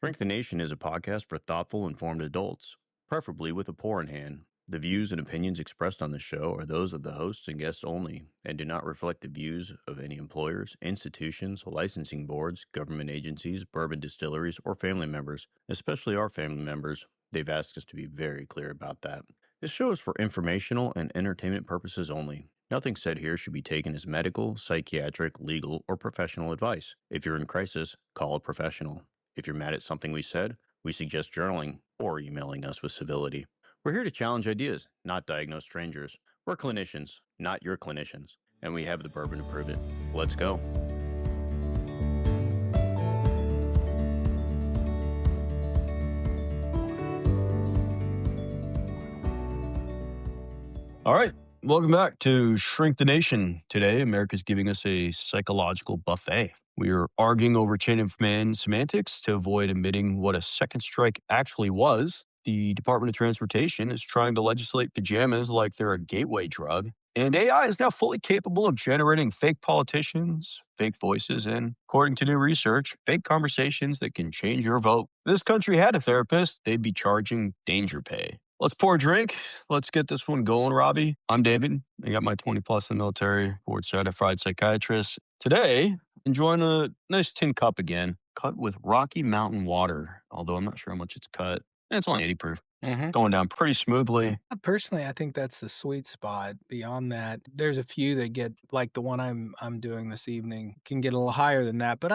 Shrink the Nation is a podcast for thoughtful, informed adults, preferably with a pour in hand. The views and opinions expressed on the show are those of the hosts and guests only and do not reflect the views of any employers, institutions, licensing boards, government agencies, bourbon distilleries, or family members, especially our family members. They've asked us to be very clear about that. This show is for informational and entertainment purposes only. Nothing said here should be taken as medical, psychiatric, legal, or professional advice. If you're in crisis, call a professional. If you're mad at something we said, we suggest journaling or emailing us with civility. We're here to challenge ideas, not diagnose strangers. We're clinicians, not your clinicians, and we have the bourbon to prove it. Let's go. All right. Welcome back to Shrink the Nation. Today, America's giving us a psychological buffet. We are arguing over chain of command semantics to avoid admitting what a second strike actually was. The Department of Transportation is trying to legislate pajamas like they're a gateway drug. And AI is now fully capable of generating fake politicians, fake voices, and, according to new research, fake conversations that can change your vote. If this country had a therapist, they'd be charging danger pay. Let's pour a drink. Let's get this one going, Robbie. I'm David. I got my 20 plus in the military, board certified psychiatrist. Today, enjoying a nice tin cup again, cut with Rocky Mountain water, although I'm not sure how much it's cut. And it's only 80 proof. Going down pretty smoothly. Personally, I think that's the sweet spot. Beyond that, there's a few that get like the one I'm doing this evening can get a little higher than that. But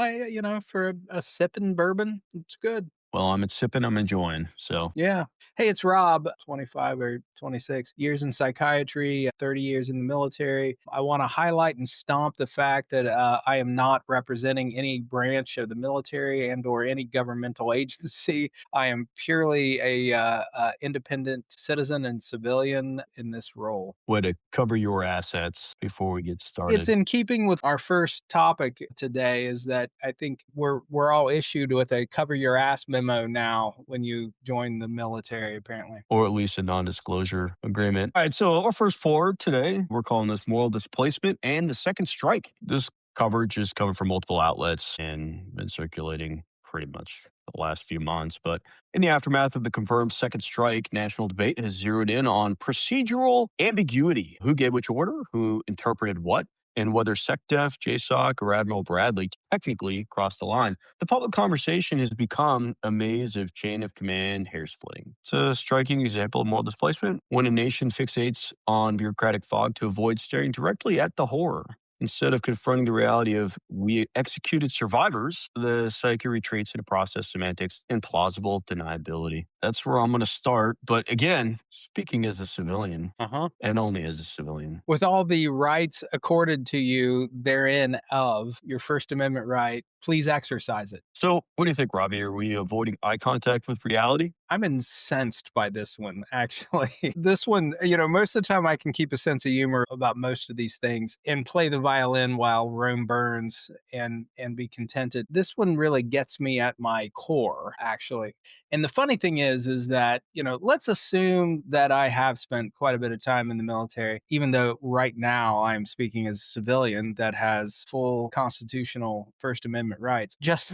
for a sipping bourbon, it's good. Well, I'm sipping, I'm enjoying. So, Yeah. Hey, it's Rob, 25 or 26 years in psychiatry, 30 years in the military. I want to highlight and stomp the fact that I am not representing any branch of the military and or any governmental agency. I am purely a independent citizen and civilian in this role. way to cover your assets before we get It's started. in keeping with our first topic today is that I think we're all issued with a cover your ass memo now when you join the military, apparently. Or at least a non disclosure agreement. All right. So, our first four today, we're calling this moral displacement and the second strike. This coverage is coming from multiple outlets and been circulating pretty much the last few months. But in the aftermath of the confirmed second strike, national debate has zeroed in on procedural ambiguity. Who gave which order? Who interpreted what? And whether SecDef, JSOC, or Admiral Bradley technically crossed the line. The public conversation has become a maze of chain of command hair splitting. It's a striking example of moral displacement when a nation fixates on bureaucratic fog to avoid staring directly at the horror. Instead of confronting the reality of we executed survivors, the psyche retreats into process semantics and plausible deniability. That's where I'm going to start. But again, speaking as a civilian Uh-huh. and only as a civilian. With all the rights accorded to you therein of your First Amendment right, please exercise it. So, what do you think, Robbie? Are we avoiding eye contact with reality? I'm incensed by this one, actually. This one, most of the time I can keep a sense of humor about most of these things and play the violin while Rome burns and be contented. This one really gets me at my core, actually. And the funny thing is that, let's assume that I have spent quite a bit of time in the military, even though right now I'm speaking as a civilian that has full constitutional First Amendment rights. Just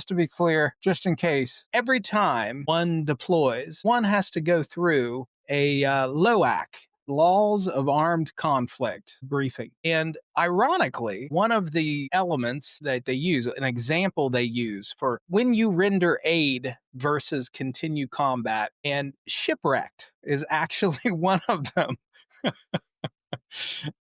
to be clear, just in case, every time one deploys, one has to go through a LOAC, Laws of Armed Conflict briefing. And ironically, one of the elements that they use, an example they use for when you render aid versus continue combat, and shipwrecked is actually one of them.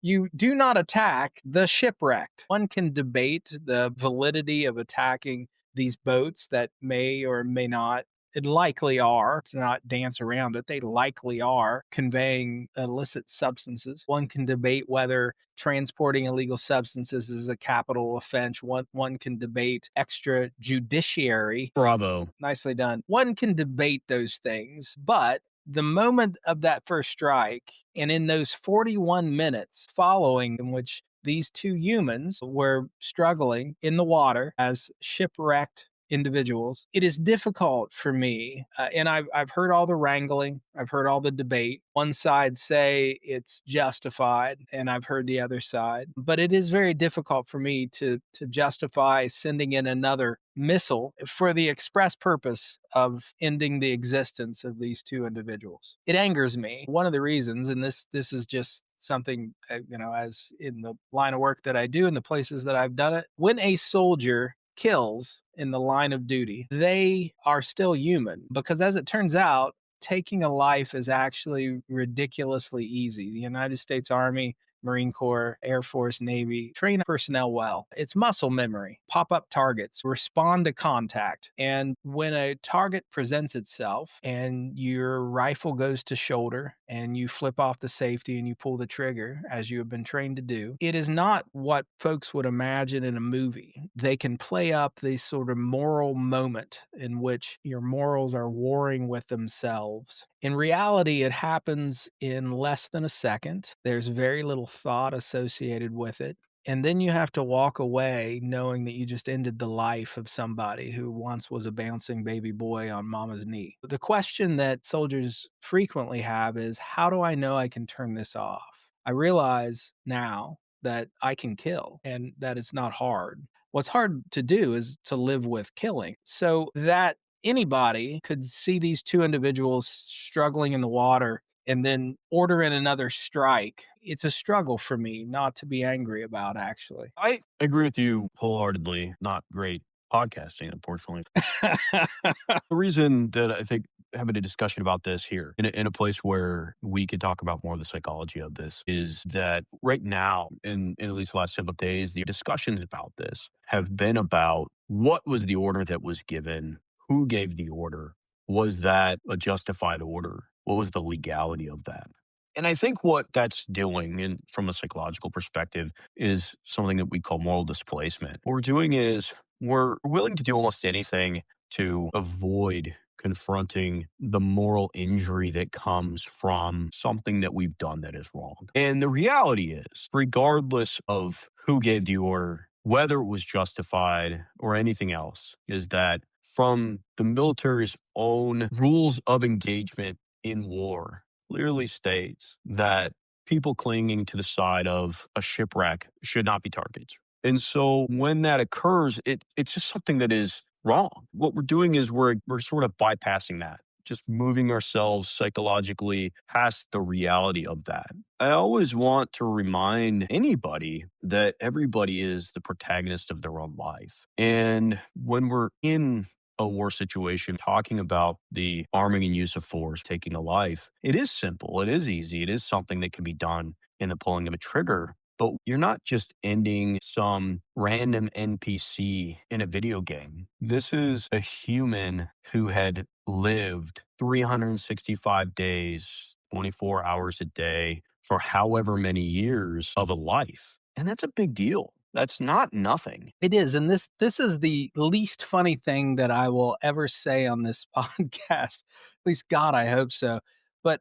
You do not attack the shipwrecked. One can debate the validity of attacking these boats that may or may not, and likely are, to not dance around it, they likely are conveying illicit substances. One can debate whether transporting illegal substances is a capital offense. One can debate extrajudiciary. Bravo. Nicely done. One can debate those things, but the moment of that first strike, and in those 41 minutes following, in which these two humans were struggling in the water as shipwrecked individuals, it is difficult for me. And I've heard all the wrangling, I've heard all the debate. One side say it's justified, and I've heard the other side. But it is very difficult for me to justify sending in another missile for the express purpose of ending the existence of these two individuals. It angers me. One of the reasons, and this is just something as in the line of work that I do in the places that I've done it, when a soldier kills in the line of duty, they are still human because, as it turns out, taking a life is actually ridiculously easy. The United States Army, Marine Corps, Air Force, Navy train personnel well. It's muscle memory, pop up targets, respond to contact. And when a target presents itself and your rifle goes to shoulder and you flip off the safety and you pull the trigger as you have been trained to do, it is not what folks would imagine in a movie. They can play up this sort of moral moment in which your morals are warring with themselves. In reality, it happens in less than a second. There's very little thought associated with it. And then you have to walk away knowing that you just ended the life of somebody who once was a bouncing baby boy on mama's knee. The question that soldiers frequently have is, how do I know I can turn this off? I realize now that I can kill and that it's not hard. What's hard to do is to live with killing. So that anybody could see these two individuals struggling in the water and then order in another strike. It's a struggle for me not to be angry about, actually. I agree with you wholeheartedly. Not great podcasting, unfortunately. The reason that I think having a discussion about this here in a place where we could talk about more of the psychology of this is that right now, in at least the last several days, the discussions about this have been about what was the order that was given, who gave the order, was that a justified order, what was the legality of that. And I think what that's doing, and from a psychological perspective, is something that we call moral displacement. What we're doing is we're willing to do almost anything to avoid confronting the moral injury that comes from something that we've done that is wrong. And the reality is, regardless of who gave the order, whether it was justified or anything else, is that from the military's own rules of engagement in war, clearly states that people clinging to the side of a shipwreck should not be targets. And so when that occurs, it's just something that is wrong. What we're doing is we're sort of bypassing that, just moving ourselves psychologically past the reality of that. I always want to remind anybody that everybody is the protagonist of their own life. And when we're in a war situation, talking about the arming and use of force, taking a life, it is simple. It is easy. It is something that can be done in the pulling of a trigger. But you're not just ending some random NPC in a video game. This is a human who had lived 365 days, 24 hours a day for however many years of a life. And that's a big deal. That's not nothing. It is, and this is the least funny thing that I will ever say on this podcast. At least God, I hope so. But,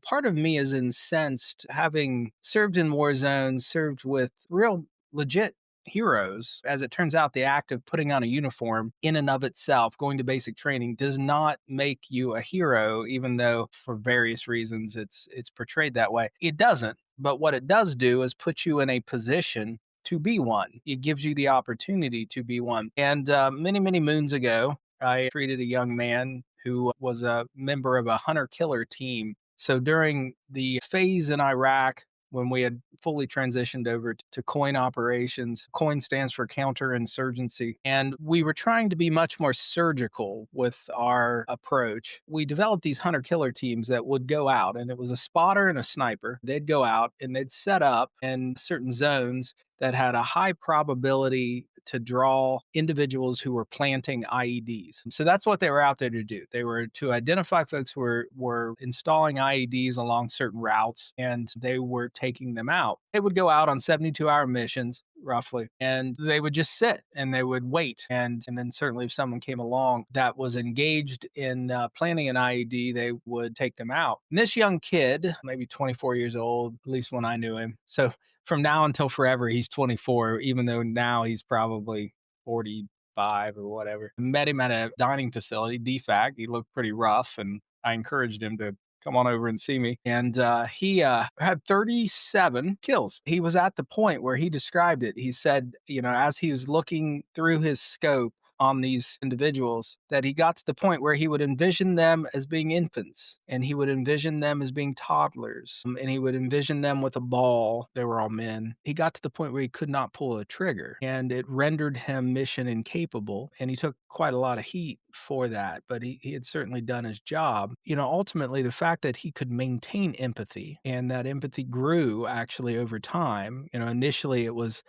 part of me is incensed having served in war zones, served with real legit heroes. As it turns out, the act of putting on a uniform in and of itself, going to basic training, does not make you a hero, even though for various reasons it's portrayed that way. It doesn't. But what it does do is put you in a position to be one. It gives you the opportunity to be one. And many, many moons ago, I treated a young man who was a member of a hunter killer team. So during the phase in Iraq, when we had fully transitioned over to COIN operations, COIN stands for counterinsurgency. And we were trying to be much more surgical with our approach. We developed these hunter killer teams that would go out, and it was a spotter and a sniper. They'd go out and they'd set up in certain zones that had a high probability to draw individuals who were planting IEDs. So that's what they were out there to do. They were to identify folks who were installing IEDs along certain routes, and they were taking them out. They would go out on 72-hour missions, roughly, and they would just sit and they would wait. And then certainly if someone came along that was engaged in planting an IED, they would take them out. And this young kid, maybe 24 years old, at least when I knew him. So from now until forever, he's 24, even though now he's probably 40, 5 or whatever. Met him at a dining facility, DFAC. He looked pretty rough, and I encouraged him to come on over and see me. And he had 37 kills. He was at the point where he described it. He said, as he was looking through his scope on these individuals, that he got to the point where he would envision them as being infants, and he would envision them as being toddlers, and he would envision them with a ball. They were all men. He got to the point where he could not pull a trigger, and it rendered him mission incapable. And he took quite a lot of heat for that, but he had certainly done his job. Ultimately, the fact that he could maintain empathy, and that empathy grew actually over time. Initially it was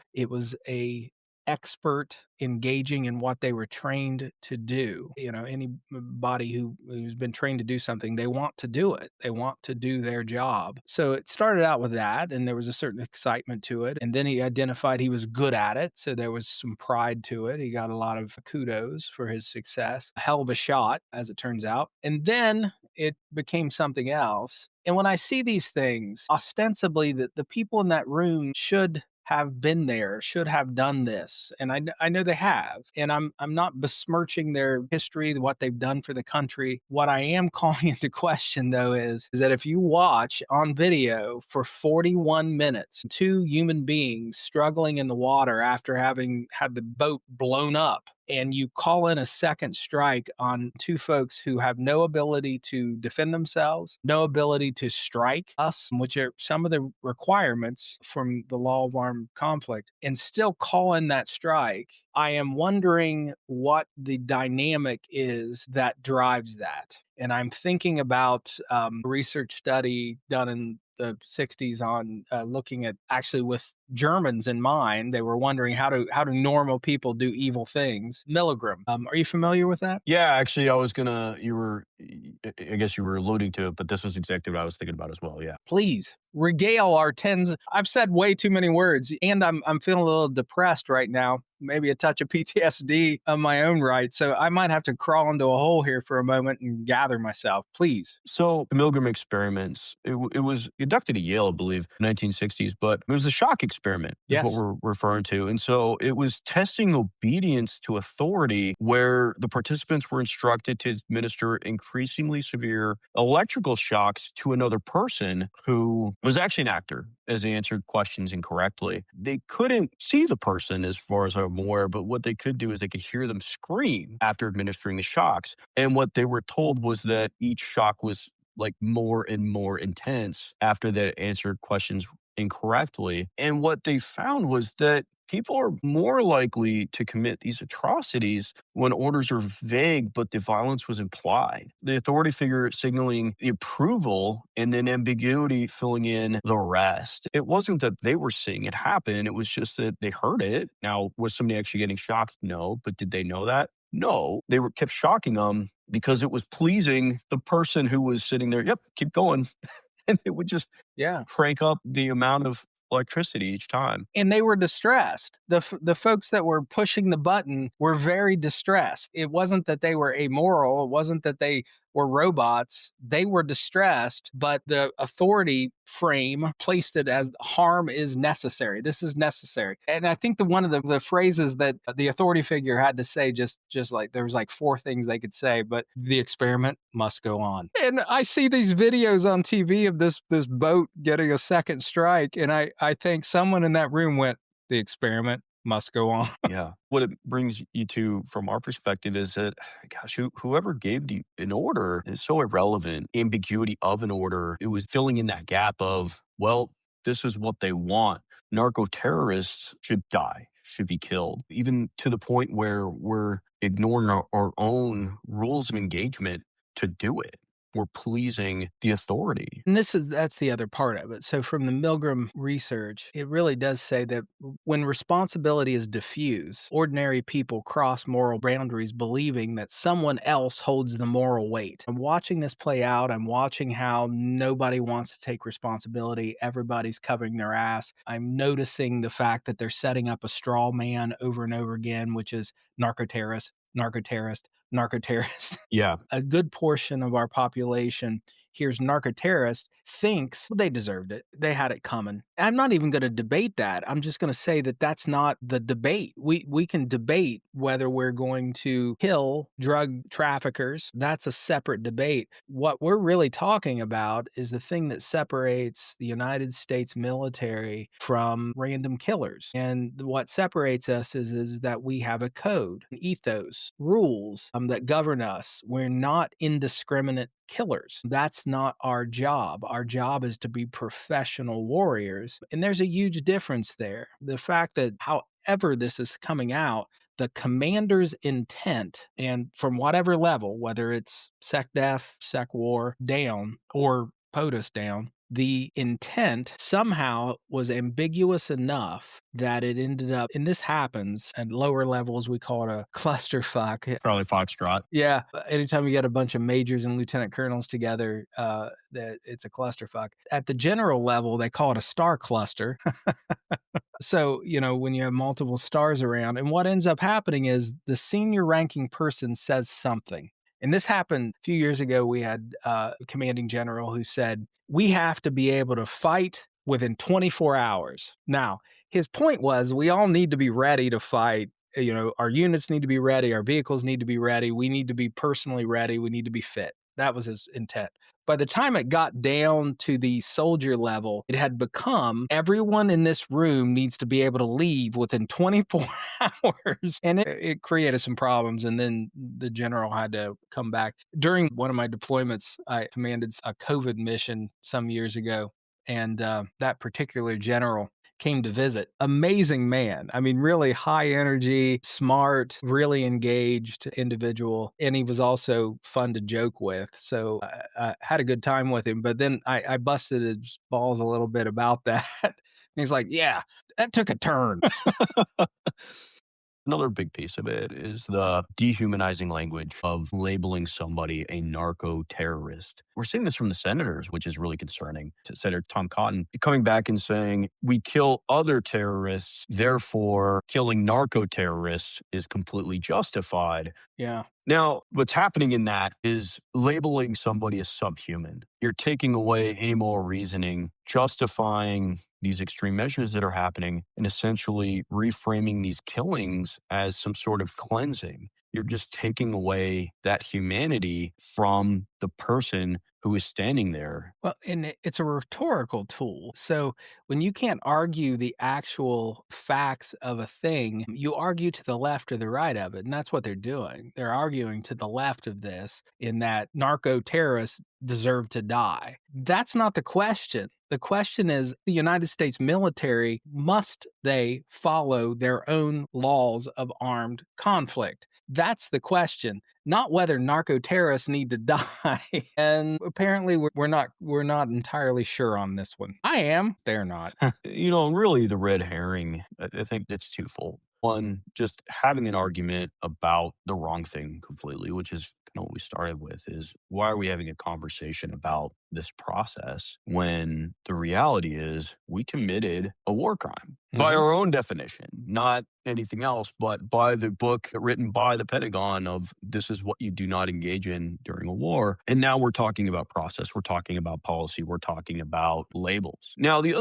a expert engaging in what they were trained to do. Anybody who's been trained to do something, they want to do it. They want to do their job. So it started out with that, and there was a certain excitement to it. And then he identified he was good at it, so there was some pride to it. He got a lot of kudos for his success. A hell of a shot, as it turns out. And then it became something else. And when I see these things, ostensibly the people in that room should have been there, should have done this. And I know they have. And I'm not besmirching their history, what they've done for the country. What I am calling into question, though, is that if you watch on video for 41 minutes, two human beings struggling in the water after having had the boat blown up, and you call in a second strike on two folks who have no ability to defend themselves, no ability to strike us, which are some of the requirements from the law of armed conflict, and still call in that strike, I am wondering what the dynamic is that drives that. And I'm thinking about a research study done in the 60s on looking at, actually with Germans in mind. They were wondering how do normal people do evil things. Milgram. Are you familiar with that? Yeah, actually, I guess you were alluding to it, but this was exactly what I was thinking about as well. Yeah. Please regale our tens. I've said way too many words, and I'm feeling a little depressed right now. Maybe a touch of PTSD of my own right. So I might have to crawl into a hole here for a moment and gather myself. Please. So the Milgram experiments, it was conducted at Yale, I believe, 1960s, but it was the shock experiment is what Yes. we're referring to. And so it was testing obedience to authority where the participants were instructed to administer increasingly severe electrical shocks to another person who was actually an actor as they answered questions incorrectly. They couldn't see the person as far as I'm aware, but what they could do is they could hear them scream after administering the shocks. And what they were told was that each shock was like more and more intense after they answered questions incorrectly. And what they found was that people are more likely to commit these atrocities when orders are vague, but the violence was implied. The authority figure signaling the approval and then ambiguity filling in the rest. It wasn't that they were seeing it happen, it was just that they heard it. Now, was somebody actually getting shocked? No. But did they know that? No. They were kept shocking them because it was pleasing the person who was sitting there. Yep, keep going. And it would just Yeah. crank up the amount of electricity each time. And they were distressed. The folks that were pushing the button were very distressed. It wasn't that they were amoral. It wasn't that they were robots. They were distressed, but the authority frame placed it as harm is necessary. This is necessary. And I think one of the phrases that the authority figure had to say, just like there was like four things they could say, but the experiment must go on. And I see these videos on TV of this boat getting a second strike, and I think someone in that room went, the experiment must go on. Yeah. What it brings you to from our perspective is that, gosh, whoever gave an order is so irrelevant. Ambiguity of an order, it was filling in that gap of, well, this is what they want. Narco terrorists should die, should be killed, even to the point where we're ignoring our own rules of engagement to do it. We're pleasing the authority. And that's the other part of it. So from the Milgram research, it really does say that when responsibility is diffuse, ordinary people cross moral boundaries believing that someone else holds the moral weight. I'm watching this play out. I'm watching how nobody wants to take responsibility. Everybody's covering their ass. I'm noticing the fact that they're setting up a straw man over and over again, which is narco terrorist, narco terrorist, narco terrorist. Yeah. A good portion of our population hears narco terrorist thinks they deserved it. They had it coming. I'm not even going to debate that. I'm just going to say that that's not the debate. We can debate whether we're going to kill drug traffickers. That's a separate debate. What we're really talking about is the thing that separates the United States military from random killers. And what separates us is that we have a code, an ethos, rules that govern us. We're not indiscriminate killers. That's not our job. Our job is to be professional warriors. And there's a huge difference there. The fact that, however, this is coming out, the commander's intent, and from whatever level, whether it's SecDef, SecWar down, or POTUS down, the intent somehow was ambiguous enough that it ended up, and this happens at lower levels, we call it a clusterfuck. Probably Foxtrot. Yeah, anytime you get a bunch of majors and lieutenant colonels together, that it's a clusterfuck. At the general level, they call it a star cluster. So, when you have multiple stars around, and what ends up happening is the senior ranking person says something. And this happened a few years ago. We had a commanding general who said, we have to be able to fight within 24 hours. Now, his point was we all need to be ready to fight. Our units need to be ready. Our vehicles need to be ready. We need to be personally ready. We need to be fit. That was his intent. By the time it got down to the soldier level, it had become everyone in this room needs to be able to leave within 24 hours. And it created some problems. And then the general had to come back. During one of my deployments, I commanded a COVID mission some years ago. And that particular general came to visit. Amazing man. I mean, really high energy, smart, really engaged individual. And he was also fun to joke with. So I had a good time with him. But then I busted his balls a little bit about that. And he's like, yeah, that took a turn. Another big piece of it is the dehumanizing language of labeling somebody a narco terrorist. We're seeing this from the senators, which is really concerning. Senator Tom Cotton coming back and saying, we kill other terrorists, therefore killing narco terrorists is completely justified. Yeah. Now, what's happening in that is labeling somebody as subhuman. You're taking away any moral reasoning, justifying these extreme measures that are happening, and essentially reframing these killings as some sort of cleansing. You're just taking away that humanity from the person who is standing there. Well, and it's a rhetorical tool. So when you can't argue the actual facts of a thing, you argue to the left or the right of it. And that's what they're doing. They're arguing to the left of this in that narco terrorists deserve to die. That's not the question. The question is the United States military, must they follow their own laws of armed conflict? That's the question, not whether narco terrorists need to die. And apparently we're not entirely sure on this one. I am, they're not. Really the red herring, I think it's twofold. One, just having an argument about the wrong thing completely, which is kind of what we started with, is why are we having a conversation about this process when the reality is we committed a war crime by our own definition, not anything else, but by the book written by the Pentagon of this is what you do not engage in during a war. And now we're talking about process. We're talking about policy. We're talking about labels. Now, the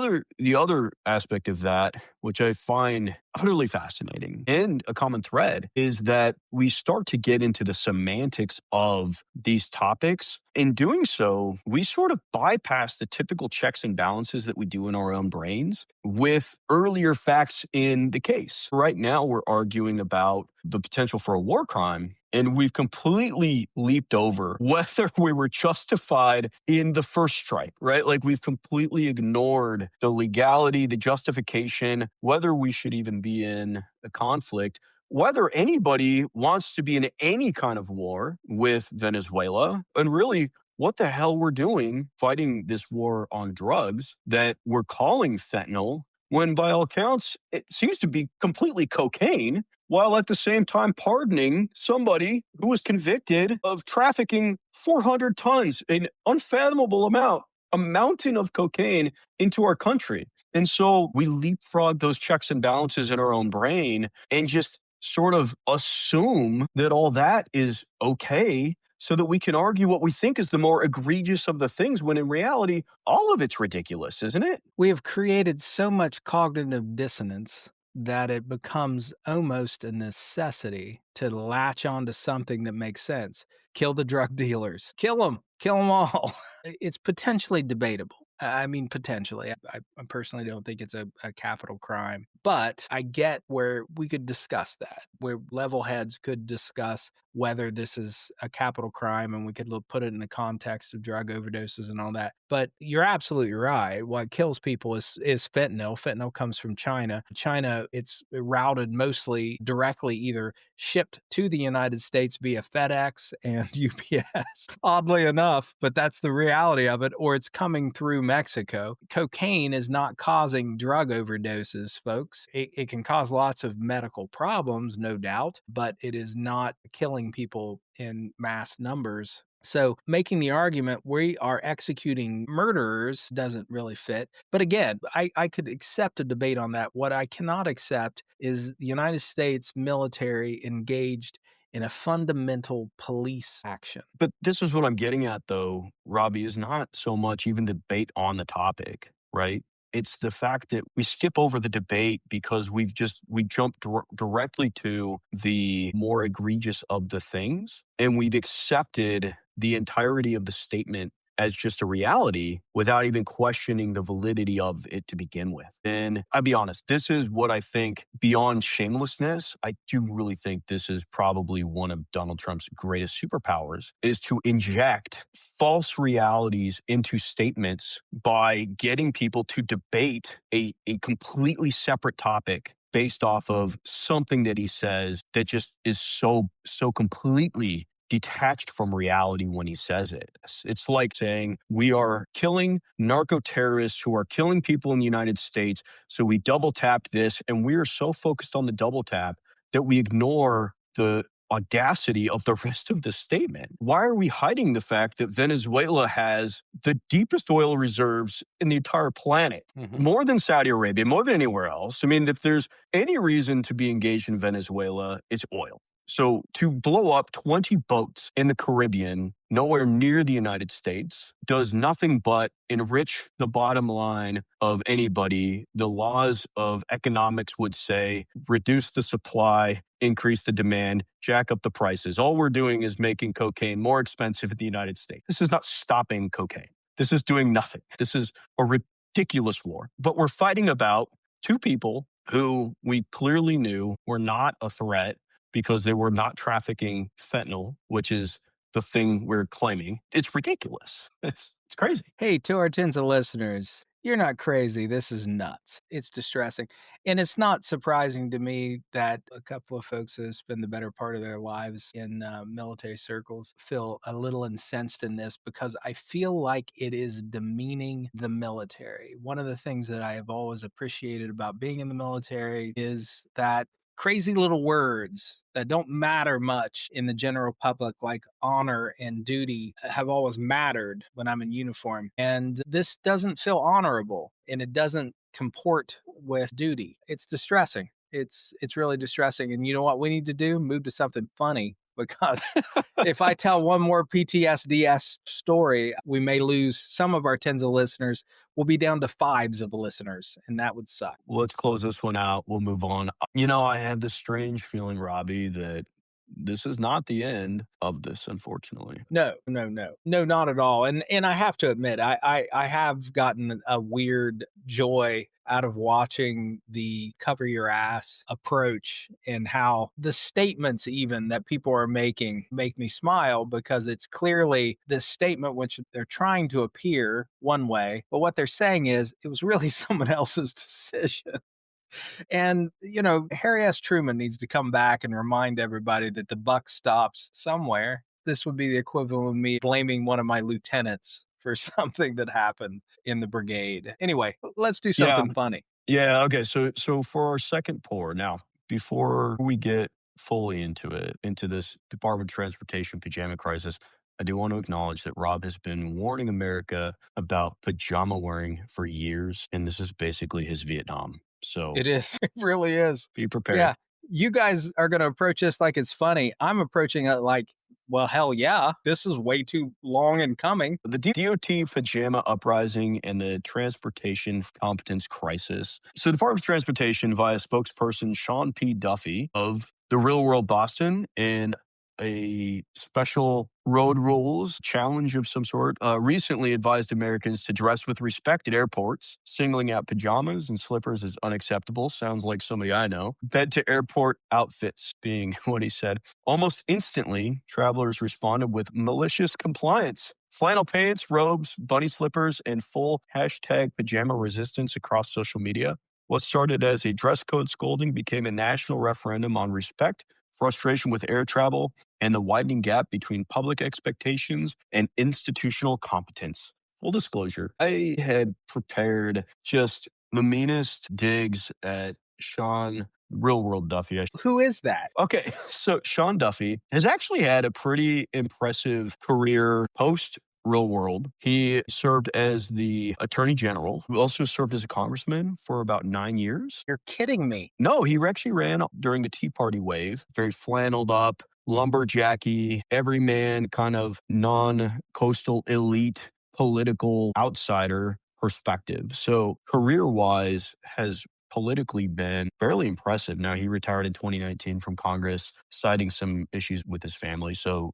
other aspect of that, which I find utterly fascinating and a common thread, is that we start to get into the semantics of these topics. In doing so, we sort of bypass the typical checks and balances that we do in our own brains with earlier facts in the case. Right now, we're arguing about the potential for a war crime, and we've completely leaped over whether we were justified in the first strike, right? Like we've completely ignored the legality, the justification, whether we should even be in a conflict, whether anybody wants to be in any kind of war with Venezuela, and really what the hell we're doing fighting this war on drugs that we're calling fentanyl, when by all accounts, it seems to be completely cocaine, while at the same time pardoning somebody who was convicted of trafficking 400 tons, an unfathomable amount, a mountain of cocaine into our country. And so we leapfrog those checks and balances in our own brain and just sort of assume that all that is okay so that we can argue what we think is the more egregious of the things when in reality, all of it's ridiculous, isn't it? We have created so much cognitive dissonance that it becomes almost a necessity to latch onto something that makes sense. Kill the drug dealers. Kill them all. It's potentially debatable. I mean, potentially. I personally don't think it's a capital crime, but I get where we could discuss that, where level heads could discuss whether this is a capital crime and we could put it in the context of drug overdoses and all that. But you're absolutely right. What kills people is fentanyl. Fentanyl comes from China. China, it's routed mostly directly, either shipped to the United States via FedEx and UPS, oddly enough, but that's the reality of it, or it's coming through Mexico. Cocaine is not causing drug overdoses, folks. It can cause lots of medical problems, no doubt, but it is not killing people in mass numbers. So making the argument we are executing murderers doesn't really fit. But again, I could accept a debate on that. What I cannot accept is the United States military engaged in a fundamental police action. But this is what I'm getting at, though, Robbie, is not so much even debate on the topic, right? It's the fact that we skip over the debate because we jump directly to the more egregious of the things, and we've accepted the entirety of the statement as just a reality without even questioning the validity of it to begin with. And I'll be honest, this is what I think beyond shamelessness, I do really think this is probably one of Donald Trump's greatest superpowers is to inject false realities into statements by getting people to debate a completely separate topic based off of something that he says that just is so completely detached from reality when he says it. It's like saying we are killing narco terrorists who are killing people in the United States. So we double tapped this, and we are so focused on the double tap that we ignore the audacity of the rest of the statement. Why are we hiding the fact that Venezuela has the deepest oil reserves in the entire planet? Mhm. More than Saudi Arabia, more than anywhere else. I mean, if there's any reason to be engaged in Venezuela, it's oil. So to blow up 20 boats in the Caribbean, nowhere near the United States, does nothing but enrich the bottom line of anybody. The laws of economics would say reduce the supply, increase the demand, jack up the prices. All we're doing is making cocaine more expensive in the United States. This is not stopping cocaine. This is doing nothing. This is a ridiculous war. But we're fighting about two people who we clearly knew were not a threat because they were not trafficking fentanyl, which is the thing we're claiming. It's ridiculous. It's crazy. Hey, to our tens of listeners, you're not crazy. This is nuts. It's distressing. And it's not surprising to me that a couple of folks that spend the better part of their lives in military circles feel a little incensed in this because I feel like it is demeaning the military. One of the things that I have always appreciated about being in the military is that crazy little words that don't matter much in the general public, like honor and duty, have always mattered when I'm in uniform. And this doesn't feel honorable and it doesn't comport with duty. It's distressing. It's really distressing. And you know what we need to do? Move to something funny because if I tell one more PTSD story, we may lose some of our tens of listeners. We'll be down to fives of listeners, and that would suck. Well, let's close this one out. We'll move on. I have this strange feeling, Robbie, that this is not the end of this, unfortunately. No, no, no. No, not at all. And I have to admit, I have gotten a weird joy out of watching the cover your ass approach and how the statements even that people are making make me smile because it's clearly this statement which they're trying to appear one way, but what they're saying is it was really someone else's decision. And, Harry S. Truman needs to come back and remind everybody that the buck stops somewhere. This would be the equivalent of me blaming one of my lieutenants for something that happened in the brigade. Anyway, let's do Yeah. something funny. Yeah. Okay. So for our second pour, now, before we get fully into it, into this Department of Transportation pajama crisis, I do want to acknowledge that Rob has been warning America about pajama wearing for years, and this is basically his Vietnam. So It is. It really is. be prepared. Yeah. You guys are going to approach this like it's funny. I'm approaching it like Well, hell yeah. This is way too long in coming. The DOT pajama uprising and the transportation competence crisis. So, the Department of Transportation, via spokesperson Sean Duffy of the Real World Boston, in a special road rules challenge of some sort, recently advised Americans to dress with respect at airports, singling out pajamas and slippers as unacceptable. Sounds like somebody I know. Bed to airport outfits being what he said. Almost instantly, travelers responded with malicious compliance. Flannel pants, robes, bunny slippers, and full hashtag pajama resistance across social media. What started as a dress code scolding became a national referendum on respect, frustration with air travel, and the widening gap between public expectations and institutional competence. Full disclosure, I had prepared just the meanest digs at Sean Real World Duffy. Who is that? Okay, so Sean Duffy has actually had a pretty impressive career post Real World. He served as the attorney general, who also served as a congressman for about 9 years. You're kidding me. No, he actually ran during the Tea Party wave, very flanneled up, lumberjacky, everyman, kind of non coastal elite political outsider perspective. So, career wise, has politically been fairly impressive. Now, he retired in 2019 from Congress, citing some issues with his family. So,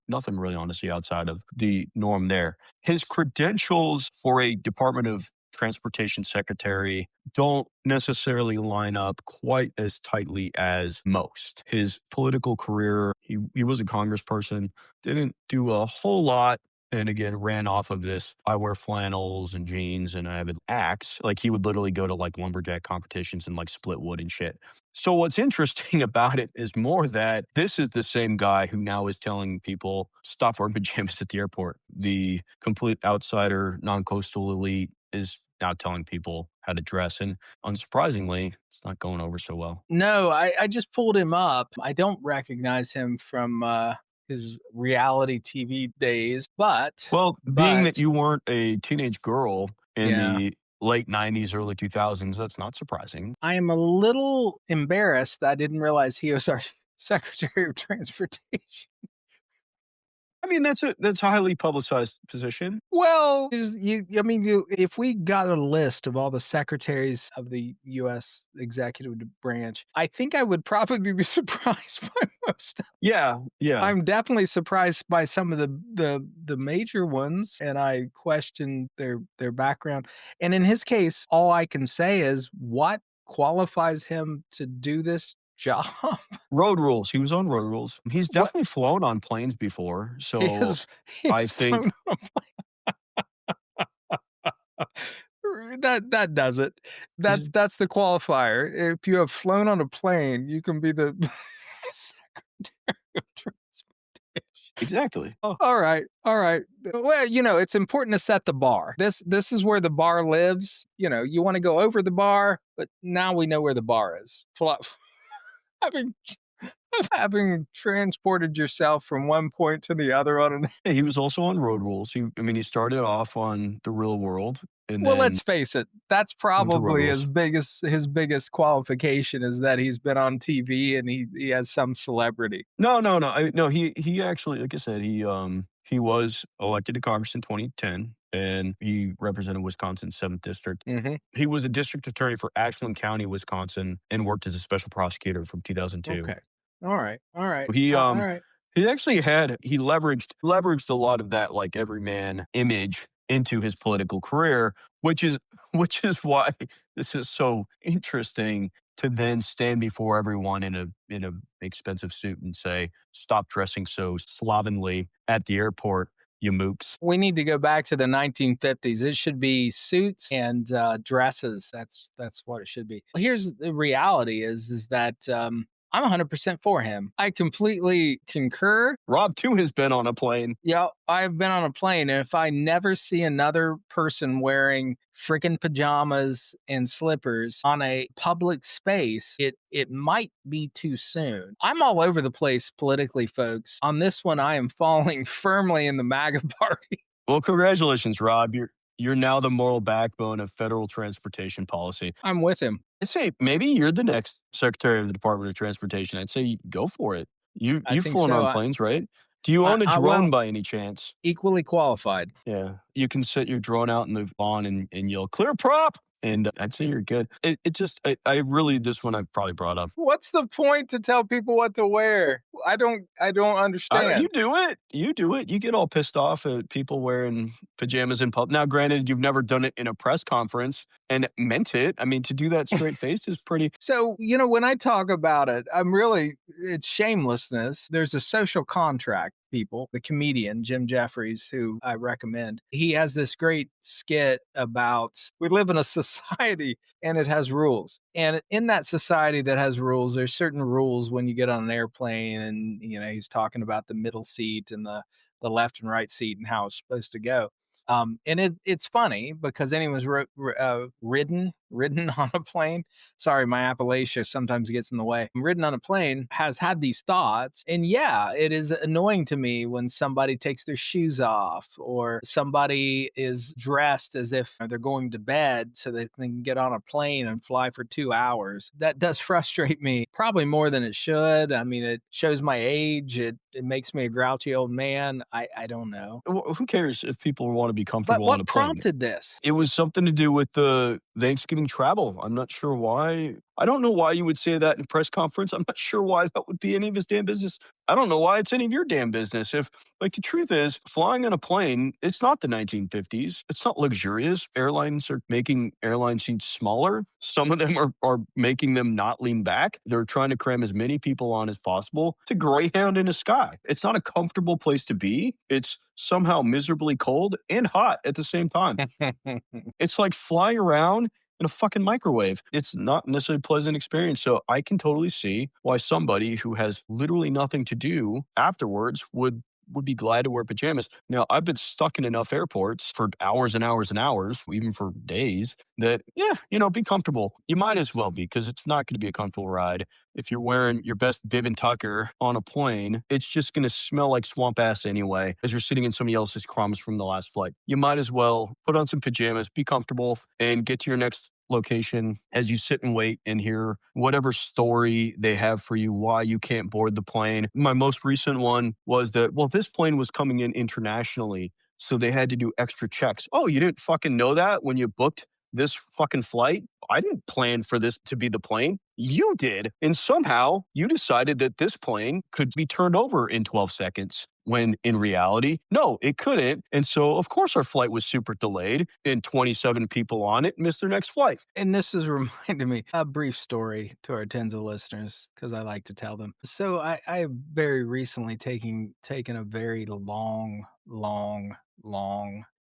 nothing really, honestly, outside of the norm there. His credentials for a Department of Transportation secretary don't necessarily line up quite as tightly as most. His political career, he was a congressperson, didn't do a whole lot. And again, ran off of this. I wear flannels and jeans and I have an axe. Like he would literally go to like lumberjack competitions and like split wood and shit. So what's interesting about it is more that this is the same guy who now is telling people stop wearing pajamas at the airport. The complete outsider, non-coastal elite is now telling people how to dress. And unsurprisingly, it's not going over so well. No, I just pulled him up. I don't recognize him from his reality TV days, Well, being that but you weren't a teenage girl in yeah, the late 90s, early 2000s, that's not surprising. I am a little embarrassed that I didn't realize he was our Secretary of Transportation. I mean, that's a highly publicized position. Well, I mean, if we got a list of all the secretaries of the U.S. executive branch, I think I would probably be surprised by most. Yeah, yeah. I'm definitely surprised by some of the major ones, and I question their background. And in his case, all I can say is what qualifies him to do this job? Road rules. He was on road rules. He's What definitely flown on planes before. he So has he I has think, flown on that does it. That's the qualifier. If you have flown on a plane, you can be the Secretary of Transportation. exactly. Oh, all right, all right. Well, it's important to set the bar. This is where the bar lives. You want to go over the bar, but now we know where the bar is. Having having transported yourself from one point to the other on an Yeah, he was also on road rules. He started off on the real world and well, then let's face it, that's went to road probably rules. his biggest qualification is that he's been on TV and he has some celebrity. No, no, no. No, he actually, like I said, he was elected to Congress in 2010 and he represented Wisconsin's 7th district. Mhm. He was a district attorney for Ashland County, Wisconsin, and worked as a special prosecutor from 2002. Okay. All right. All right. He All um right. he actually he leveraged a lot of that like everyman image into his political career, which is why this is so interesting to then stand before everyone in a expensive suit and say, "Stop dressing so slovenly at the airport, you mooks." We need to go back to the 1950s. It should be suits and dresses. That's what it should be. Here's the reality: is that I'm 100% for him. I completely concur. Rob too has been on a plane. Yeah, I've been on a plane, and if I never see another person wearing freaking pajamas and slippers on a public space, it might be too soon. I'm all over the place politically, folks. On this one, I am falling firmly in the MAGA party. Well, congratulations, Rob. You're now the moral backbone of federal transportation policy. I'm with him. I'd say maybe you're the next Secretary of the Department of Transportation. I'd say go for it. I You've think flown so. on planes, right? Do you own a Well, drone by any chance? equally qualified. Yeah. You can set your drone out in the lawn and yell, "Clear prop!" And I'd say you're good. It just I really this one I probably brought up. What's the point to tell people what to wear? I don't I don't, you understand. do it. You do it. You get all pissed off at people wearing pajamas in public. Now, granted, you've never done it in a press conference and meant it. I mean, to do that straight faced is pretty. So, when I talk about it, it's shamelessness. There's a social contract, people. The comedian, Jim Jeffries, who I recommend, he has this great skit about we live in a society and it has rules. And in that society that has rules, there's certain rules when you get on an airplane. And, he's talking about the middle seat and the left and right seat and how it's supposed to go. And it's funny because anyone's ridden on a plane. Sorry, my Appalachia sometimes gets in the way. Ridden on a plane has had these thoughts, and yeah, it is annoying to me when somebody takes their shoes off or somebody is dressed as if they're going to bed so they can get on a plane and fly for 2 hours. That does frustrate me, probably more than it should. I mean, it shows my age. It makes me a grouchy old man. I don't know. Who cares if people want to be But comfortable on a what plane? prompted this? It was something to do with the Thanksgiving travel. I'm not sure why. I don't know why you would say that in a press conference. I'm not sure why that would be any of his damn business. I don't know why it's any of your damn business. If, like, the truth is, flying on a plane, it's not the 1950s. It's not luxurious. Airlines are making airline seats smaller. Some of them are making them not lean back. They're trying to cram as many people on as possible. It's a Greyhound in the sky. It's not a comfortable place to be. It's somehow miserably cold and hot at the same time. It's like flying around in a fucking microwave. It's not necessarily a pleasant experience. So I can totally see why somebody who has literally nothing to do afterwards would be glad to wear pajamas. Now, I've been stuck in enough airports for hours and hours and hours, even for days, that, yeah, be comfortable. You might as well be, because it's not going to be a comfortable ride. If you're wearing your best bib and tucker on a plane, it's just going to smell like swamp ass anyway, as you're sitting in somebody else's crumbs from the last flight. You might as well put on some pajamas, be comfortable, and get to your next location as you sit and wait and hear whatever story they have for you why you can't board the plane. My most recent one was that, well, this plane was coming in internationally, so they had to do extra checks. Oh, you didn't fucking know that when you booked this fucking flight? I didn't plan for this to be the plane. You did. And somehow you decided that this plane could be turned over in 12 seconds. When in reality, no, it couldn't. And so, of course, our flight was super delayed and 27 people on it missed their next flight. And this is reminding me a brief story to our tens of listeners because I like to tell them. So I have very recently taken a very long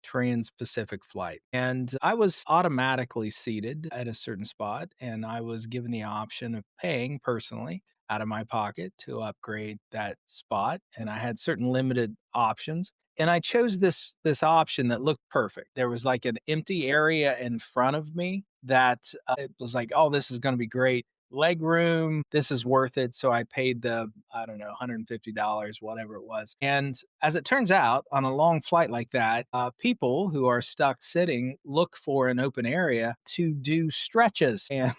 trans-Pacific flight. And I was automatically seated at a certain spot, and I was given the option of paying personally out of my pocket to upgrade that spot. And I had certain limited options. And I chose this option that looked perfect. There was like an empty area in front of me that it was like, oh, this is going to be great. Leg room, this is worth it. So I paid the, I don't know, $150, whatever it was. And as it turns out, on a long flight like that, people who are stuck sitting look for an open area to do stretches. And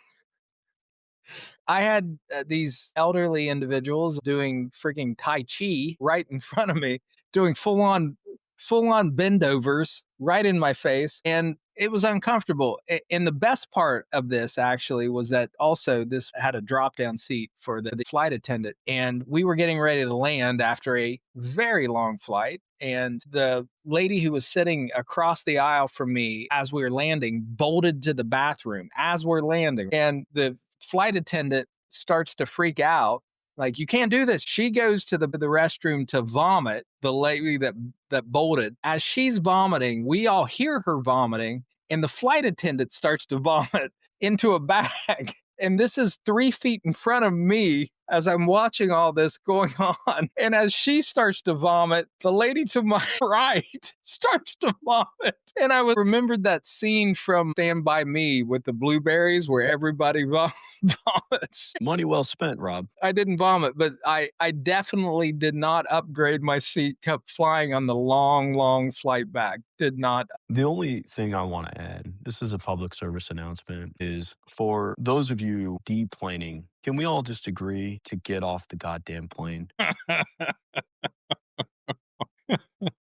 I had these elderly individuals doing freaking Tai Chi right in front of me, doing full on bendovers right in my face. And it was uncomfortable. And the best part of this actually was that also this had a drop down seat for the flight attendant. And we were getting ready to land after a very long flight. And the lady who was sitting across the aisle from me as we were landing bolted to the bathroom as we're landing. And the flight attendant starts to freak out. Like, you can't do this. She goes to the restroom to vomit, the lady that bolted. As she's vomiting, we all hear her vomiting, and the flight attendant starts to vomit into a bag. And this is 3 feet in front of me as I'm watching all this going on. And as she starts to vomit, the lady to my right starts to vomit. And I remembered that scene from Stand By Me with the blueberries where everybody vomits. Money well spent, Rob. I didn't vomit, but I definitely did not upgrade my seat, kept flying on the long flight back. Did not. The only thing I want to add, this is a public service announcement, is for those of you deplaning, can we all just agree ready to get off the goddamn plane.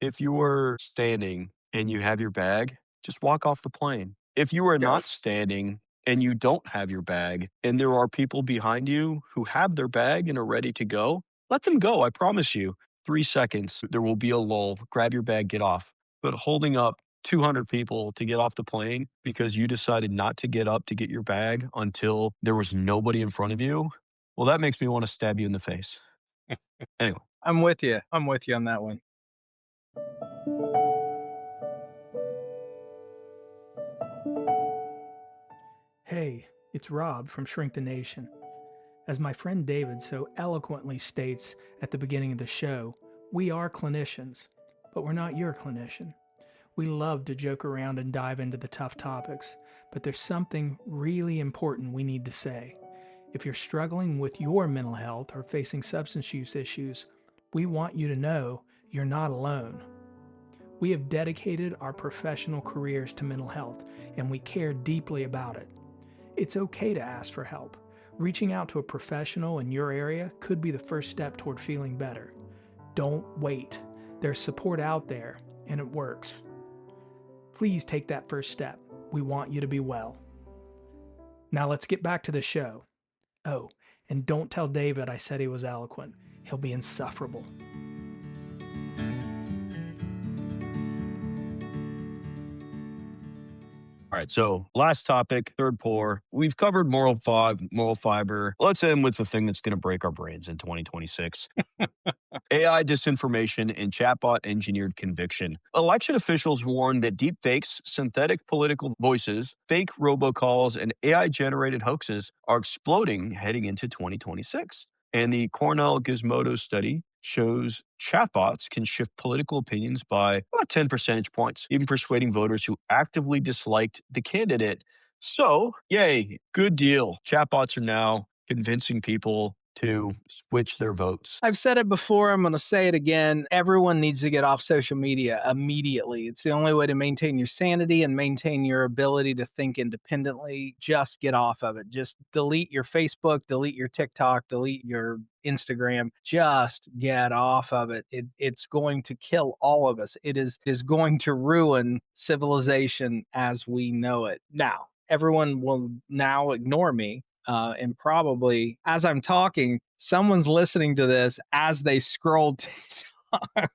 If you were standing and you have your bag, just walk off the plane. If you are Go. not standing and you don't have your bag and there are people behind you who have their bag and are ready to go, let them go. I promise you. 3 seconds, there will be a lull. Grab your bag, get off. But holding up 200 people to get off the plane because you decided not to get up to get your bag until there was nobody in front of you, well, that makes me want to stab you in the face. Anyway. I'm with you. I'm with you on that one. Hey, it's Rob from Shrink the Nation. As my friend David so eloquently states at the beginning of the show, we are clinicians, but we're not your clinician. We love to joke around and dive into the tough topics, but there's something really important we need to say. If you're struggling with your mental health or facing substance use issues, we want you to know you're not alone. We have dedicated our professional careers to mental health, and we care deeply about it. It's okay to ask for help. Reaching out to a professional in your area could be the first step toward feeling better. Don't wait. There's support out there, and it works. Please take that first step. We want you to be well. Now let's get back to the show. Oh, and don't tell David I said he was eloquent. He'll be insufferable. All right. So last topic, third pour. We've covered moral fiber. Let's end with the thing that's going to break our brains in 2026. AI disinformation and chatbot engineered conviction. Election officials warn that deepfakes, synthetic political voices, fake robocalls, and AI generated hoaxes are exploding heading into 2026. And the Cornell Gizmodo study shows chatbots can shift political opinions by about 10 percentage points, even persuading voters who actively disliked the candidate. So, yay, good deal. Chatbots are now convincing people to switch their votes. I've said it before. I'm going to say it again. Everyone needs to get off social media immediately. It's the only way to maintain your sanity and maintain your ability to think independently. Just get off of it. Just delete your Facebook, delete your TikTok, delete your Instagram. Just get off of it. It's going to kill all of us. It is going to ruin civilization as we know it. Now, everyone will now ignore me. And probably as I'm talking, someone's listening to this as they scroll TikTok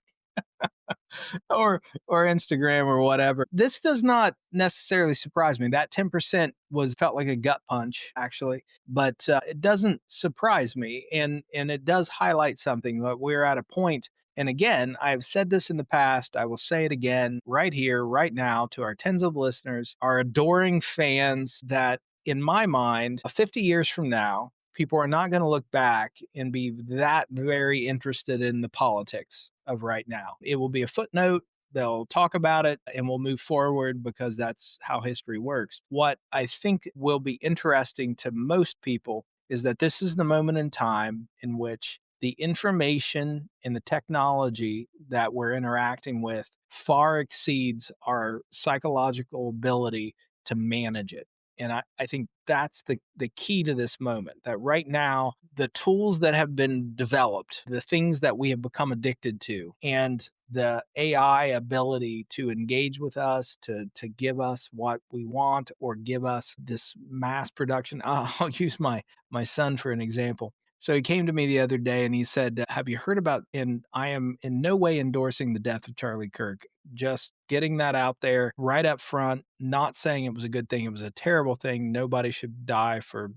or Instagram or whatever. This does not necessarily surprise me. That 10% felt like a gut punch, actually, but it doesn't surprise me, and it does highlight something. That we're at a point. And again, I've said this in the past. I will say it again right here, right now, to our tens of listeners, our adoring fans that in my mind, 50 years from now, people are not going to look back and be that very interested in the politics of right now. It will be a footnote. They'll talk about it and we'll move forward because that's how history works. What I think will be interesting to most people is that this is the moment in time in which the information and the technology that we're interacting with far exceeds our psychological ability to manage it. And I think that's the key to this moment, that right now, the tools that have been developed, the things that we have become addicted to, and the AI ability to engage with us, to give us what we want or give us this mass production. I'll use my son for an example. So he came to me the other day and he said, have you heard about, and I am in no way endorsing the death of Charlie Kirk, just getting that out there right up front, not saying it was a good thing. It was a terrible thing. Nobody should die for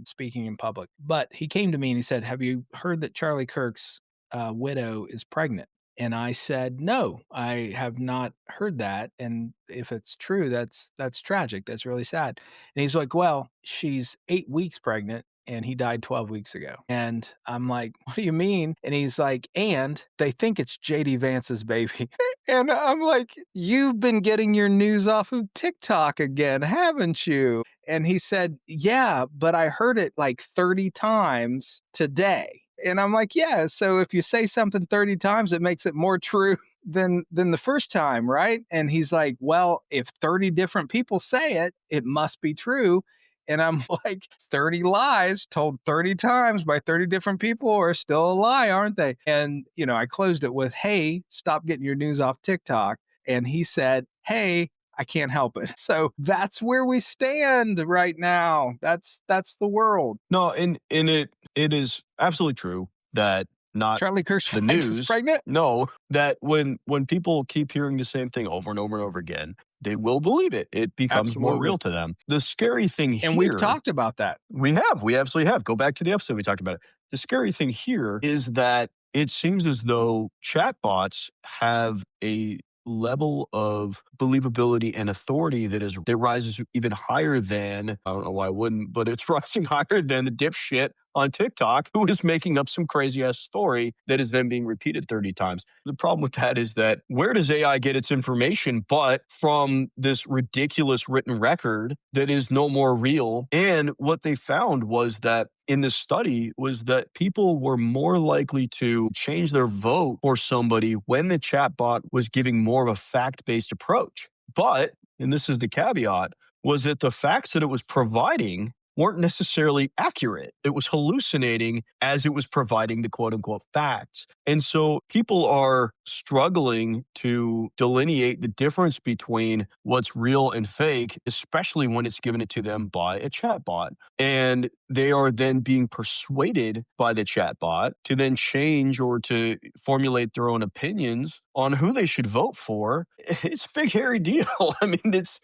speaking in public. But he came to me and he said, have you heard that Charlie Kirk's widow is pregnant? And I said, no, I have not heard that. And if it's true, that's tragic. That's really sad. And he's like, well, she's 8 weeks pregnant and he died 12 weeks ago. And I'm like, what do you mean? And he's like, and they think it's JD Vance's baby. And I'm like, you've been getting your news off of TikTok again, haven't you? And he said, yeah, but I heard it like 30 times today. And I'm like, yeah, so if you say something 30 times, it makes it more true than the first time, right? And he's like, well, if 30 different people say it, it must be true. And I'm like, 30 lies told 30 times by 30 different people are still a lie, aren't they? And, I closed it with, hey, stop getting your news off TikTok. And he said, hey, I can't help it. So that's where we stand right now. That's the world. No, and it is absolutely true that not Charlie Kirk's the wife is news. pregnant. No, that when people keep hearing the same thing over and over and over again, they will believe it. It becomes more real Absolutely. to them. The scary thing And we've here, talked about that. we absolutely have. Go back to the episode we talked about it. The scary thing here is that it seems as though chatbots have a level of believability and authority that rises even higher than, I don't know why I wouldn't, but it's rising higher than the dipshit on TikTok who is making up some crazy ass story that is then being repeated 30 times. The problem with that is that where does AI get its information but from this ridiculous written record that is no more real? And what they found was that in this study was that people were more likely to change their vote for somebody when the chatbot was giving more of a fact-based approach. But, and this is the caveat, was that the facts that it was providing weren't necessarily accurate. It was hallucinating as it was providing the quote unquote facts. And so people are struggling to delineate the difference between what's real and fake, especially when it's given it to them by a chatbot. And they are then being persuaded by the chatbot to then change or to formulate their own opinions on who they should vote for. It's a big hairy deal. I mean, it's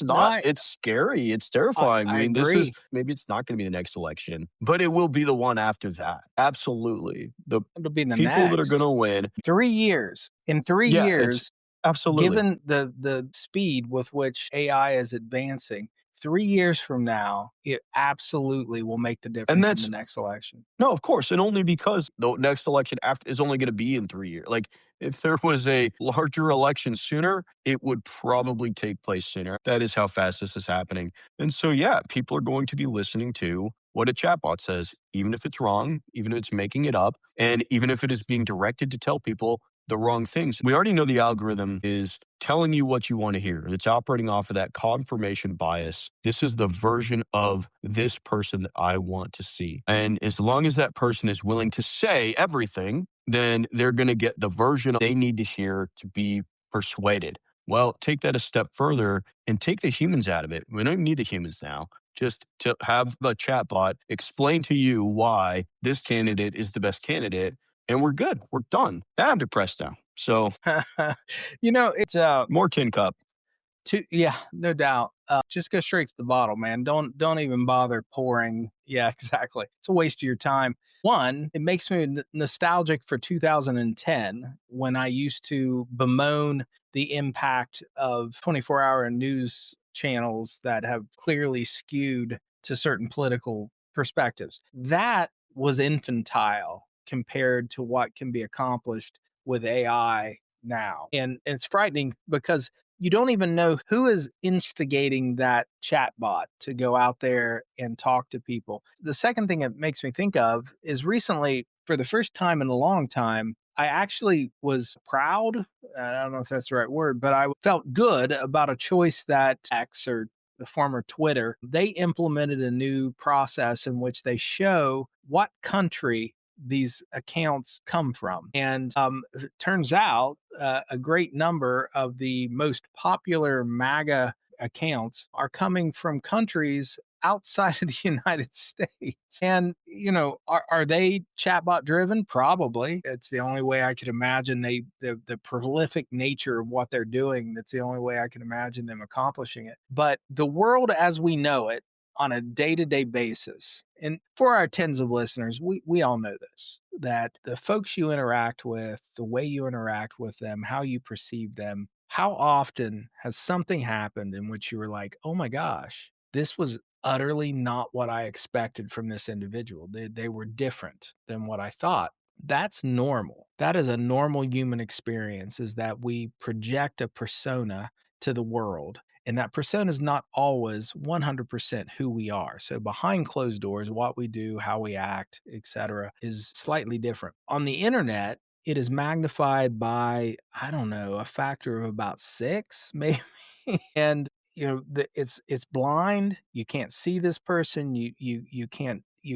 No, not, it's scary, it's terrifying. I I mean, this is agree. maybe it's not going to be the next election, but it will be the one after that. Absolutely. The It'll be the people that are going next to win. 3 years. In three Yeah, it's years, absolutely. given the speed with which AI is advancing, 3 years from now, it absolutely will make the And difference in the that's next election. no, of course, and only because the next election after is only going to be in 3 years. Like if there was a larger election sooner, it would probably take place sooner. That is how fast this is happening. And so, yeah, people are going to be listening to what a chatbot says, even if it's wrong, even if it's making it up, and even if it is being directed to tell people the wrong things. We already know the algorithm is telling you what you want to hear. It's operating off of that confirmation bias. This is the version of this person that I want to see. And as long as that person is willing to say everything, then they're going to get the version they need to hear to be persuaded. Well, take that a step further and take the humans out of it. We don't need the humans now. Just to have the chatbot explain to you why this candidate is the best candidate, and we're good. We're done. I'm depressed now. So It's more tin cup. yeah, no doubt. Just go straight to the bottle, man. Don't even bother pouring. Yeah, exactly. It's a waste of your time. One, it makes me nostalgic for 2010 when I used to bemoan the impact of 24-hour news channels that have clearly skewed to certain political perspectives. That was infantile compared to what can be accomplished with AI now. And it's frightening because you don't even know who is instigating that chatbot to go out there and talk to people. The second thing it makes me think of is recently, for the first time in a long time, I actually was proud. I don't know if that's the right word, but I felt good about a choice that X, or the former Twitter, they implemented a new process in which they show what country these accounts come from. And it turns out a great number of the most popular MAGA accounts are coming from countries outside of the United States. And, are they chatbot driven? Probably. It's the only way I could imagine the prolific nature of what they're doing. That's the only way I can imagine them accomplishing it. But the world as we know it, on a day-to-day basis. And for our tens of listeners, we all know this, that the folks you interact with, the way you interact with them, how you perceive them, how often has something happened in which you were like, oh my gosh, this was utterly not what I expected from this individual. They were different than what I thought. That's normal. That is a normal human experience, is that we project a persona to the world, and that persona is not always 100% who we are. So behind closed doors, what we do, how we act, etc., is slightly different. On the internet, it is magnified by, I don't know, a factor of about 6, maybe. And it's blind. You can't see this person. You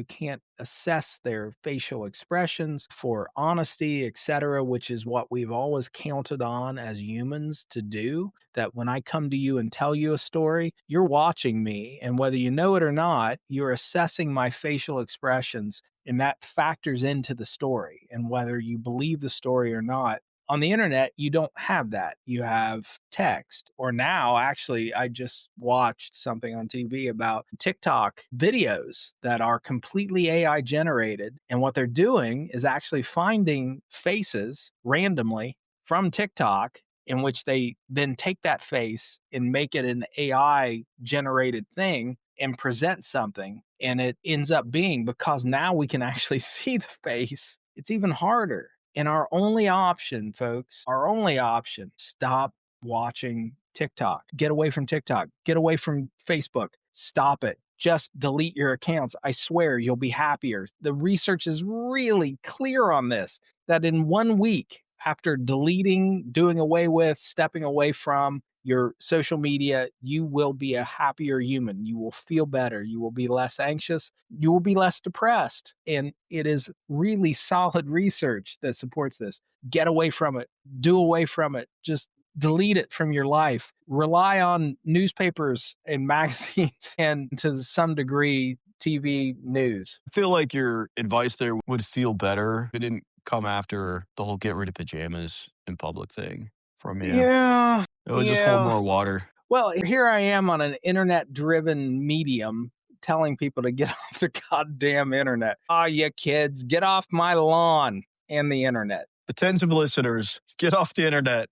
can't assess their facial expressions for honesty, etc., which is what we've always counted on as humans to do. That when I come to you and tell you a story, you're watching me, and whether you know it or not, you're assessing my facial expressions, and that factors into the story and whether you believe the story or not. On the internet, you don't have that. You have text. Or now, actually, I just watched something on TV about TikTok videos that are completely AI generated. And what they're doing is actually finding faces randomly from TikTok, in which they then take that face and make it an AI generated thing and present something. And it ends up being, because now we can actually see the face, it's even harder. And our only option, folks, our only option, stop watching TikTok. Get away from TikTok. Get away from Facebook. Stop it. Just delete your accounts. I swear you'll be happier. The research is really clear on this, that in 1 week after deleting, doing away with, stepping away from your social media, you will be a happier human. You will feel better. You will be less anxious. You will be less depressed. And it is really solid research that supports this. Get away from it. Do away from it. Just delete it from your life. Rely on newspapers and magazines and to some degree, TV news. I feel like your advice there would feel better if it didn't come after the whole get rid of pajamas in public thing from you. Yeah. It would just hold Yeah. more water. Well, here I am on an internet driven medium telling people to get off the goddamn internet. Oh, you kids, get off my lawn and the internet. The tens of listeners, get off the internet.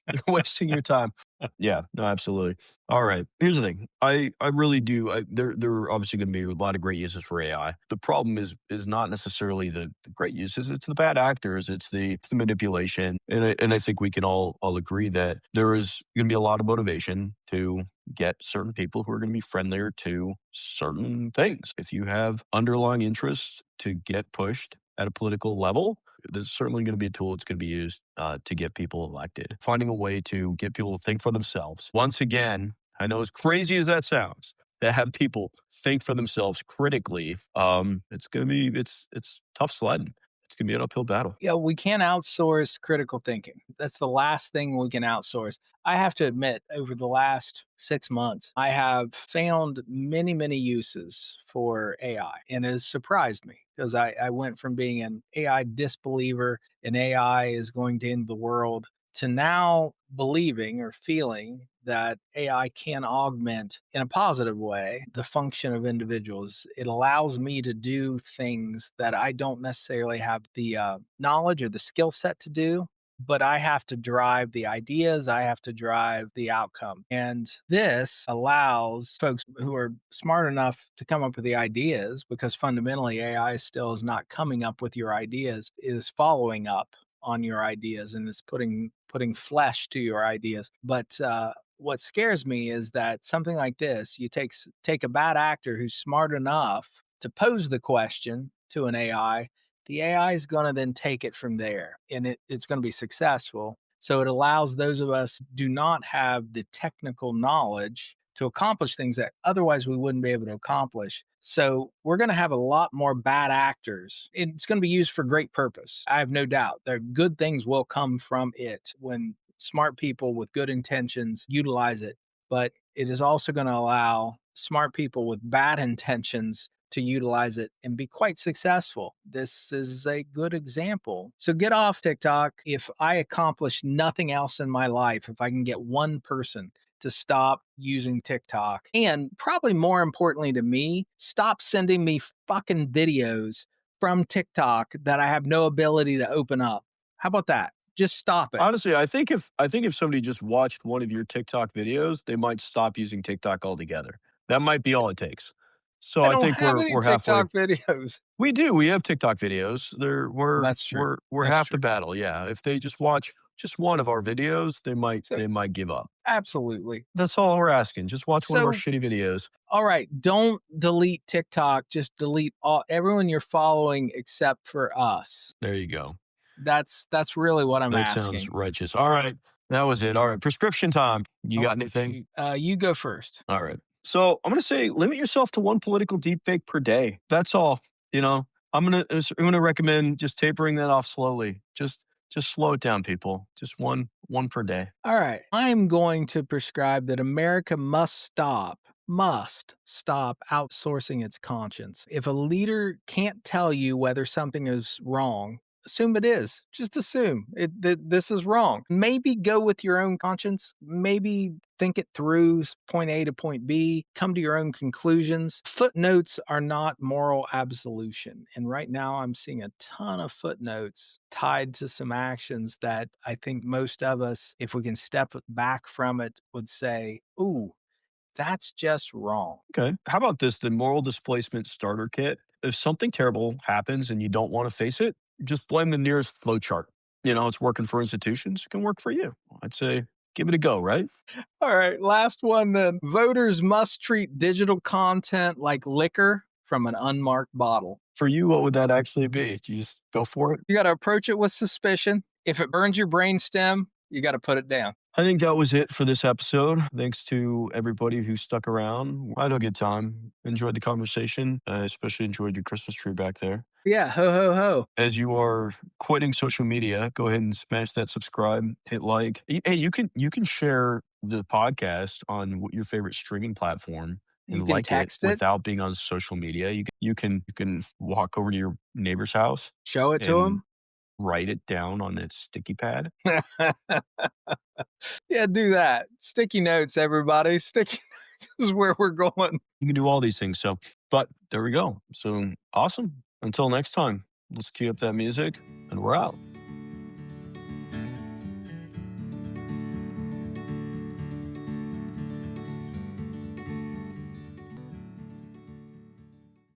You're wasting your time. Yeah, no, absolutely. All right. Here's the thing. I really do. There are obviously going to be a lot of great uses for AI. The problem is not necessarily the great uses. It's the bad actors. It's the manipulation. And I think we can all agree that there is going to be a lot of motivation to get certain people who are going to be friendlier to certain things. If you have underlying interests to get pushed at a political level, there's certainly going to be a tool that's going to be used to get people elected. Finding a way to get people to think for themselves. Once again, I know as crazy as that sounds, to have people think for themselves critically, it's going to be it's tough sledding. It's going to be an uphill battle. Yeah, we can't outsource critical thinking. That's the last thing we can outsource. I have to admit, over the last 6 months, I have found many, many uses for AI, and it has surprised me because I went from being an AI disbeliever and AI is going to end the world to now believing or feeling that AI can augment in a positive way the function of individuals. It allows me to do things that I don't necessarily have the knowledge or the skill set to do. But I have to drive the ideas, I have to drive the outcome. And this allows folks who are smart enough to come up with the ideas, because fundamentally AI still is not coming up with your ideas, is following up on your ideas and is putting flesh to your ideas. But what scares me is that something like this, you take a bad actor who's smart enough to pose the question to an AI. The AI is going to then take it from there, and it's going to be successful. So it allows those of us do not have the technical knowledge to accomplish things that otherwise we wouldn't be able to accomplish. So we're going to have a lot more bad actors. It's going to be used for great purpose. I have no doubt that good things will come from it when smart people with good intentions utilize it. But it is also going to allow smart people with bad intentions to utilize it and be quite successful. This is a good example. So get off TikTok. If I accomplish nothing else in my life, if I can get one person to stop using TikTok, and probably more importantly to me, stop sending me fucking videos from TikTok that I have no ability to open up. How about that? Just stop it. Honestly, I think if somebody just watched one of your TikTok videos, they might stop using TikTok altogether. That might be all it takes. So I I don't think have any we're halfway. TikTok videos. We do. We have TikTok videos. They're Well, we're that's true. we're That's half the true. battle. Yeah. If they just watch just one of our videos, they might So they might give up. absolutely. That's all we're asking. Just watch one of our So shitty videos. all right, don't delete TikTok. Just delete everyone you're following except for us. There you go. That's really what I'm That sounds asking. righteous. All right. That was it. All right. Prescription time. You Oh, got anything? shoot. You go first. All right. So I'm going to say limit yourself to one political deepfake per day. That's all. You know, I'm gonna recommend just tapering that off slowly. Just slow it down, people. Just one per day. All right. I'm going to prescribe that America must stop outsourcing its conscience. If a leader can't tell you whether something is wrong, assume it is. Just assume this is wrong. Maybe go with your own conscience. Maybe think it through, point A to point B, come to your own conclusions. Footnotes are not moral absolution. And right now, I'm seeing a ton of footnotes tied to some actions that I think most of us, if we can step back from it, would say, ooh, that's just wrong. Okay. How about this? The moral displacement starter kit. If something terrible happens and you don't want to face it, just blame the nearest flow chart. You know, it's working for institutions. It can work for you. I'd say give it a go, right? All right, last one then. Voters must treat digital content like liquor from an unmarked bottle. For you, what would that actually be? You just go for it? You got to approach it with suspicion. If it burns your brainstem, you got to put it down. I think that was it for this episode. Thanks to everybody who stuck around. I had a good time. Enjoyed the conversation. I especially enjoyed your Christmas tree back there. Yeah, ho, ho, ho. As you are quitting social media, go ahead and smash that subscribe, hit like. Hey, you can share the podcast on your favorite streaming platform You and can like it text it, without being on social media. You can walk over to your neighbor's house show it to and them. write it down on its sticky pad. Yeah, do that. Sticky notes, everybody. Sticky notes is where we're going. You can do all these things. So, but there we go. So awesome. Until next time, let's cue up that music and we're out.